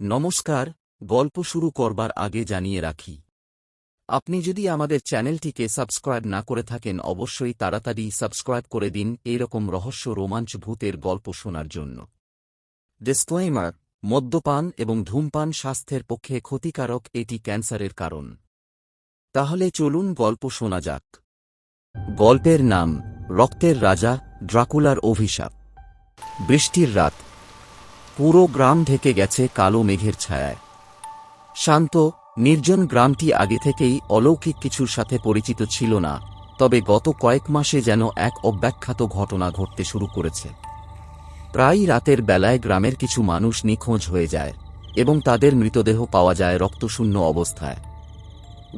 নমস্কার। গল্প শুরু করবার আগে জানিয়ে রাখি, আপনি যদি আমাদের চ্যানেলটিকে সাবস্ক্রাইব না করে থাকেন অবশ্যই তাড়াতাড়ি সাবস্ক্রাইব করে দিন এইরকম রহস্য রোমাঞ্চ ভূতের গল্প শোনার জন্য। ডিসক্লেইমার: মদ্যপান এবং ধূমপান স্বাস্থ্যের পক্ষে ক্ষতিকারক, এটি ক্যান্সারের কারণ। তাহলে চলুন গল্প শোনা যাক। গল্পের নাম রক্তের রাজা, ড্রাকুলার অভিশাপ। বৃষ্টির রাত। পুরো গ্রাম ঢেকে গেছে কালো মেঘের ছায়ায়। শান্ত, নির্জন গ্রামটি আগে থেকেই অলৌকিক কিছুর সাথে পরিচিত ছিল না, তবে গত কয়েক মাসে যেন এক অব্যাখ্যাত ঘটনা ঘটতে শুরু করেছে। প্রায়ই রাতের বেলায় গ্রামের কিছু মানুষ নিখোঁজ হয়ে যায় এবং তাদের মৃতদেহ পাওয়া যায় রক্তশূন্য অবস্থায়।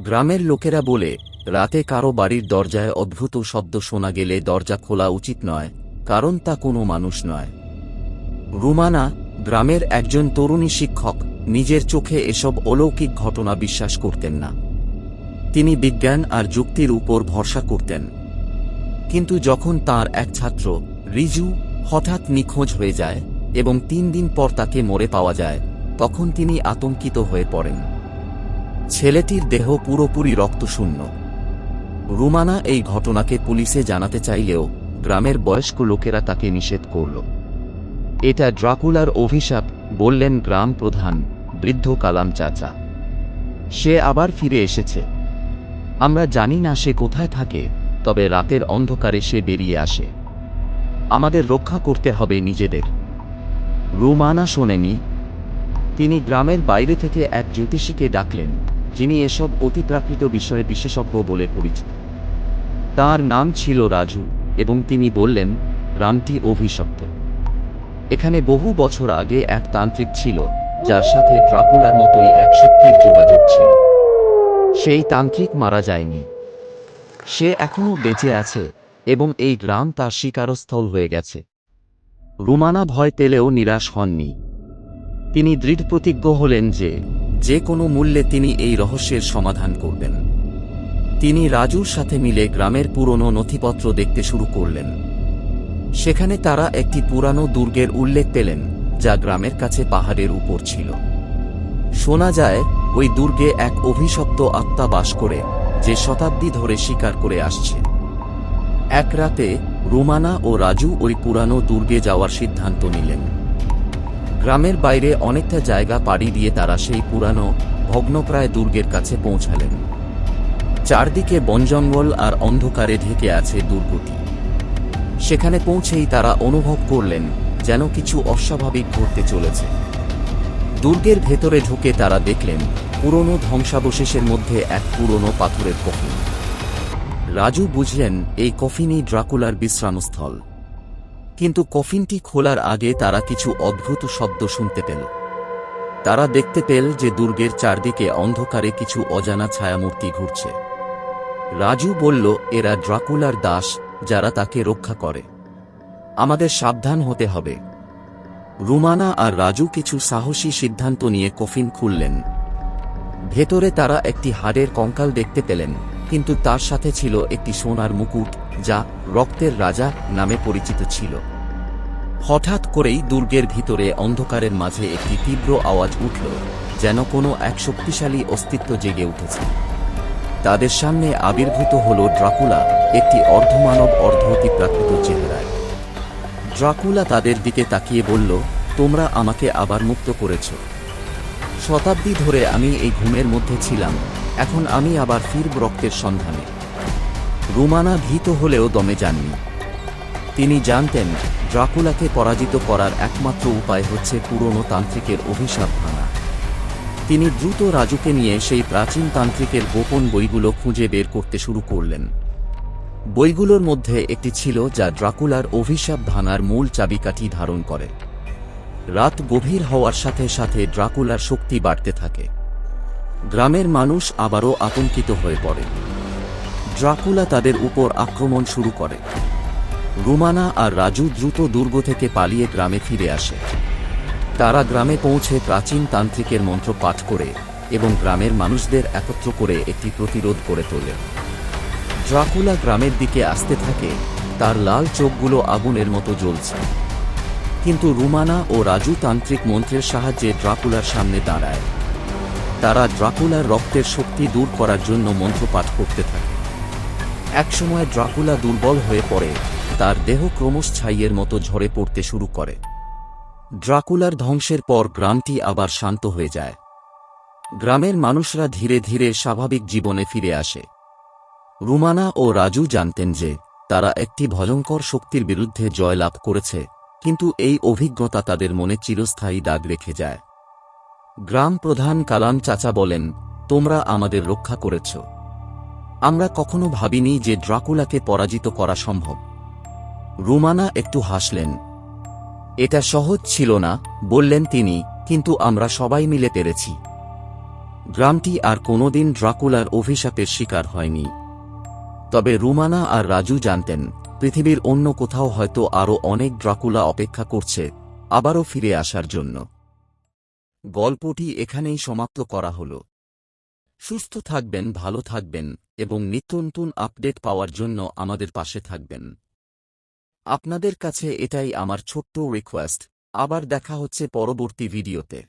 গ্রামের লোকেরা বলে, রাতে কারো বাড়ির দরজায় অদ্ভুত শব্দ শোনা গেলে দরজা খোলা উচিত নয়, কারণ তা কোনো মানুষ নয়। রুমানা, গ্রামের একজন তরুণী শিক্ষক, নিজের চোখে এসব অলৌকিক ঘটনা বিশ্বাস করতেন না। তিনি বিজ্ঞান আর যুক্তির উপর ভরসা করতেন। কিন্তু যখন তার এক ছাত্র রিজু হঠাৎ নিখোঁজ হয়ে যায় এবং 3 দিন পর তাকে মরে পাওয়া যায়, তখন তিনি আতঙ্কিত হয়ে পড়েন। ছেলেটির দেহ পুরোপুরি রক্তশূন্য। রুমানা এই ঘটনাকে পুলিশে জানাতে চাইলেও গ্রামের বয়স্ক লোকেরা তাকে নিষেধ করল। এটা ড্রাকুলার অভিশাপ, বললেন গ্রাম প্রধান, বৃদ্ধ কালাম চাচা। সে আবার ফিরে এসেছে। আমরা জানি না সে কোথায় থাকে, তবে রাতের অন্ধকারে সে বেরিয়ে আসে। আমাদের রক্ষা করতে হবে নিজেদের। রুমানা শোনেনি। তিনি গ্রামের বাইরে থেকে এক জ্যোতিষীকে ডাকলেন, যিনি এসব অতিপ্রাকৃত বিষয়ে বিশেষজ্ঞ বলে পরিচিত। তার নাম ছিল রাজু, এবং তিনি বললেন, গ্রামটি অভিশপ্ত। এখানে বহু বছর আগে এক তান্ত্রিক ছিল, যার সাথে ড্রাকুলার মতোই এক শক্তির যোগাযোগ ছিল। সেই তান্ত্রিক মারা যায়নি। সে এখনও বেঁচে আছে, এবং এই গ্রাম তার শিকারস্থল হয়ে গেছে। রুমানা ভয় পেলেও নিরাশ হননি। তিনি দৃঢ়প্রতিজ্ঞ হলেন যে কোনো মূল্যে তিনি এই রহস্যের সমাধান করবেন। তিনি রাজুর সাথে মিলে গ্রামের পুরনো নথিপত্র দেখতে শুরু করলেন। সেখানে তারা একটি পুরানো দুর্গের উল্লেখ পেলেন, যা গ্রামের কাছে পাহাড়ের উপর ছিল। শোনা যায় ওই দুর্গে এক অভিশপ্ত আত্মা বাস করে, যে শতাব্দী ধরে শিকার করে আসছে। এক রাতে রুমানা ও রাজু ওই পুরানো দুর্গে যাওয়ার সিদ্ধান্ত নিলেন। গ্রামের বাইরে অনেকটা জায়গা পাড়ি দিয়ে তারা সেই পুরানো ভগ্নপ্রায় দুর্গের কাছে পৌঁছালেন। চারদিকে বনজঙ্গল আর অন্ধকারে ঢেকে আছে দুর্গটি। সেখানে পৌঁছেই তারা অনুভব করলেন যেন কিছু অস্বাভাবিক ঘটতে চলেছে। দুর্গের ভেতরে ঢুকে তারা দেখলেন পুরনো ধ্বংসাবশেষের মধ্যে এক পুরনো পাথরের কফিন। রাজু বুঝলেন এই কফিনই ড্রাকুলার বিশ্রামস্থল। কিন্তু কফিনটি খোলার আগে তারা কিছু অদ্ভুত শব্দ শুনতে পেল। তারা দেখতে পেল যে দুর্গের চারদিকে অন্ধকারে কিছু অজানা ছায়ামূর্তি ঘুরছে। রাজু বলল, এরা ড্রাকুলার দাস, যারা তাকে রক্ষা করে। আমাদের সাবধান হতে হবে। রুমানা আর রাজু কিছু সাহসী সিদ্ধান্ত নিয়ে কফিন খুললেন। ভেতরে তারা একটি হাড়ের কঙ্কাল দেখতে পেলেন, কিন্তু তার সাথে ছিল একটি সোনার মুকুট, যা রক্তের রাজা নামে পরিচিত ছিল। হঠাৎ করেই দুর্গের ভিতরে অন্ধকারের মাঝে একটি তীব্র আওয়াজ উঠল, যেন কোনো এক শক্তিশালী অস্তিত্ব জেগে উঠেছে। তাদের সামনে আবির্ভূত হল ড্রাকুলা, একটি অর্ধমানব অর্ধঅতিপ্রাকৃত চেহারায়। ড্রাকুলা তাদের দিকে তাকিয়ে বলল, তোমরা আমাকে আবার মুক্ত করেছ। শতাব্দী ধরে আমি এই ঘুমের মধ্যে ছিলাম, এখন আমি আবার ফিরব রক্তের সন্ধানে। রুমানা ভীত হলেও দমে যাননি। তিনি জানতেন ড্রাকুলাকে পরাজিত করার একমাত্র উপায় হচ্ছে পুরনো তান্ত্রিকের অভিশাপ ভাঙা। তিনি দ্রুত রাজুকে নিয়ে সেই প্রাচীন তান্ত্রিকের গোপন বইগুলো খুঁজে বের করতে শুরু করলেন। বইগুলোর মধ্যে একটি ছিল যা ড্রাকুলার অভিশাপ ভাঙার মূল চাবিকাঠি ধারণ করে। রাত গভীর হওয়ার সাথে সাথে ড্রাকুলার শক্তি বাড়তে থাকে। গ্রামের মানুষ আবারও আতঙ্কিত হয়ে পড়ে। ড্রাকুলা তাদের উপর আক্রমণ শুরু করে। রুমানা আর রাজু দ্রুত দুর্গ থেকে পালিয়ে গ্রামে ফিরে আসে। তারা গ্রামে পৌঁছে প্রাচীন তান্ত্রিকের মন্ত্র পাঠ করে এবং গ্রামের মানুষদের একত্র করে একটি প্রতিরোধ গড়ে তোলে। ড্রাকুলা গ্রামের দিকে আসতে থাকে, তার লাল চোখগুলো আগুনের মতো জ্বলছে। কিন্তু রুমানা ও রাজু তান্ত্রিক মন্ত্রের সাহায্যে ড্রাকুলার সামনে দাঁড়ায়। তারা ড্রাকুলার রক্তের শক্তি দূর করার জন্য মন্ত্রপাঠ করতে থাকে। একসময় ড্রাকুলা দুর্বল হয়ে পড়ে, তার দেহ ক্রমশ ছাইয়ের মতো ঝরে পড়তে শুরু করে। ড্রাকুলার ধ্বংসের পর গ্রামটি আবার শান্ত হয়ে যায়। গ্রামের মানুষরা ধীরে ধীরে স্বাভাবিক জীবনে ফিরে আসে। রুমানা ও রাজু জানতেন যে তারা একটি ভয়ঙ্কর শক্তির বিরুদ্ধে জয়লাভ করেছে, কিন্তু এই অভিজ্ঞতা তাদের মনে চিরস্থায়ী দাগ রেখে যায়। গ্রাম প্রধান কালাম চাচা বলেন, তোমরা আমাদের রক্ষা করেছ। আমরা কখনো ভাবিনি যে ড্রাকুলাকে পরাজিত করা সম্ভব। রুমানা একটু হাসলেন। এটা সহজ ছিল না, বললেন তিনি, কিন্তু আমরা সবাই মিলে পেরেছি। গ্রামটি আর কোনোদিন ড্রাকুলার অভিশাপের শিকার হয়নি। তবে রুমানা আর রাজু জানতেন, পৃথিবীর অন্য কোথাও হয়তো আরও অনেক ড্রাকুলা অপেক্ষা করছে আবারও ফিরে আসার জন্য। গল্পটি এখানেই সমাপ্ত করা হল। সুস্থ থাকবেন, ভালো থাকবেন এবং নিত্য নতুন আপডেট পাওয়ার জন্য আমাদের পাশে থাকবেন। আপনাদের কাছে এটাই আমার ছোট্ট রিকোয়েস্ট। আবার দেখা হচ্ছে পরবর্তী ভিডিওতে।